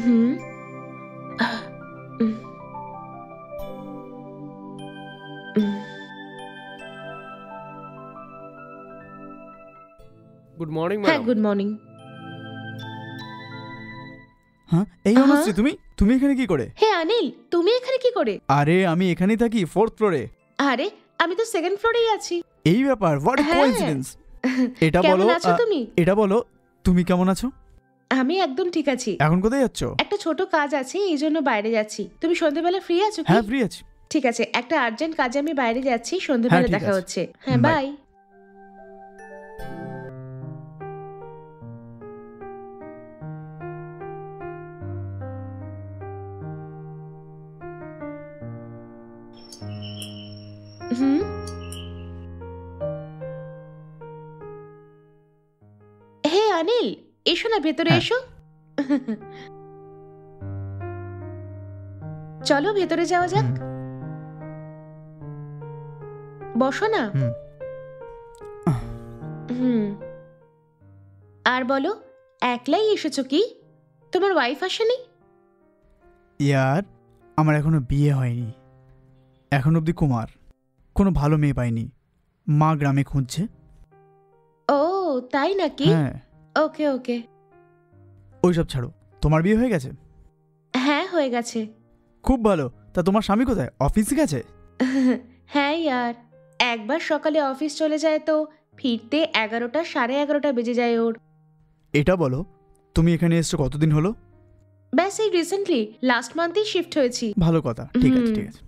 হুম। উম, উম। Good morning হ্যাঁ, madam. Good morning. হ্যাঁ, এই অনুশ্রী, তুমি এখানে কি করে? হে অনিল, তুমি এখানে কি করে? আরে আমি এখানেই থাকি, 4th ফ্লোরে। আরে আমি তো 2nd ফ্লোরেই আছি। এই ব্যাপার, হোয়াট এ হ্যাঁ। কোইন্সিডেন্স। এটা বলো, কেমন আছো তুমি? এটা বলো, তুমি কেমন আছো? আমি একদম ঠিক আছি। এখন কোথায় যাচ্ছ? একটা ছোট কাজ আছে, এই জন্য বাইরে যাচ্ছি। তুমি সন্ধ্যেবেলা ফ্রি আছো কি? হ্যাঁ, ফ্রি আছি। ঠিক আছে, একটা আর্জেন্ট কাজে আমি বাইরে যাচ্ছি, হ্যাঁ, সন্ধ্যেবেলা ঠিক দেখা আছে। হচ্ছে। হ্যাঁ, বাই। বাই। হুম। হে অনিল, এসো না, ভেতরে হ্যাঁ। এসো। চলো ভেতরে যাওয়া যাক। হুম, বসো না। হুম। হুম। আর বলো, একলাই এসেছো কি? তোমার ওয়াইফ আসেনি? ইয়ার, আমার এখনো বিয়ে হয়নি, এখন অবধি কুমার, কোনো ভালো মেয়ে পাইনি। মা গ্রামে খুঁজছে। ও তাই নাকি? হ্যাঁ। ওকে ওকে। ওইসব ছাড়ো, তোমার বিয়ে হয়ে গেছে? হ্যাঁ, হয়ে গেছে। খুব ভালো। তা তোমার স্বামী কোথায়? অফিসে গেছে? হ্যাঁ ইয়ার, একবার সকালে অফিস চলে যায় তো ফিরতে 11টা 11:30 বেজে যায় ওর। এটা বলো, তুমি এখানে এসছো কতদিন হলো? ব্যাস এই রিসেন্টলি লাস্ট মান্থেই শিফট হয়েছি। ভালো কথা, ঠিক আছে হুম। ঠিক আছে।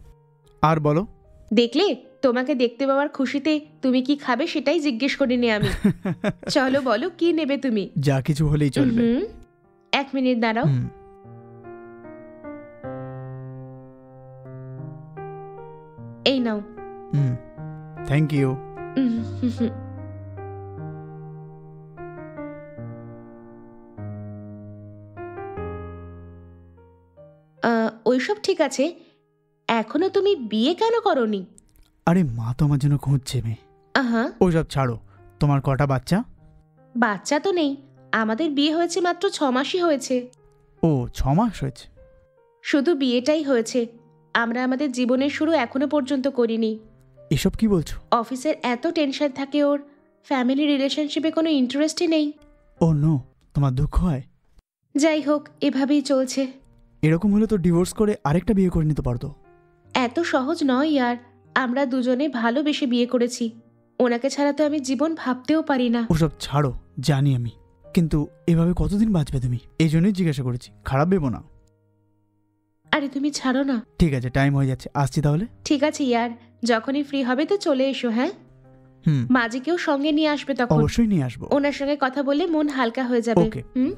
আর বলো। দেখলে, তোমাকে দেখতে পাওয়ার খুশিতে তুমি কি খাবে সেটাই জিজ্ঞেস করিনি আমি। চলো বলো, কি নেবে তুমি? যা কিছু হলেই চলবে। হুম। 1 মিনিট দাঁড়াও। হুম। এই নাও। হুম, থ্যাংক ইউ। উম, হুম, হুম। ওইসব ঠিক আছে, এখনো তুমি বিয়ে কেন করনি? আরে মা তো আমার জন্য খুঁজছে মেয়ে। আহা। ওইসব ছাড়ো, তোমার কটা বাচ্চা? বাচ্চা তো নেই, আমাদের বিয়ে হয়েছে মাত্র 6 মাসই হয়েছে। ও, 6 মাস হয়েছে? শুধু বিয়েটাই হয়েছে, আমরা আমাদের জীবনের শুরু এখনো পর্যন্ত করিনি। এসব কি বলছো? অফিসের এত টেনশন থাকে ওর, ফ্যামিলি রিলেশনশিপে কোনো ইন্টারেস্টই নেই। ও নো, তোমার দুঃখ হয়? যাই হোক, এভাবেই চলছে। এরকম হলে তো ডিভোর্স করে আরেকটা বিয়ে করে নিতে পারতো। এত সহজ নয় ইয়ার, আমরা দুজনে ভালোবেসে বিয়ে করেছি। ওনাকে ছাড়া তো আমি জীবন ভাবতেও পারি না। ওসব ছাড়ো, জানি আমি, কিন্তু এভাবে কতদিন বাঁচবে তুমি? এই জন্যই জিজ্ঞাসা করেছি, খারাপ ভেবো না। আরে তুমি ছাড়ো না। ঠিক আছে, টাইম হয়ে যাচ্ছে, আসছি তাহলে। ঠিক আছে ইয়ার, যখনই ফ্রি হবে তো চলে এসো। হ্যাঁ, হুম, মাঝিকেও সঙ্গে নিয়ে আসবে তখন। অবশ্যই নিয়ে আসবো। ওনার সঙ্গে কথা বললে মন হালকা হয়ে যাবে। ওকে। হুম।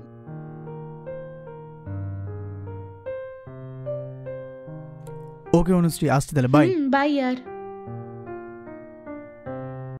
ওকে অনুশ্রী, আসছি তাহলে, বাই। By year.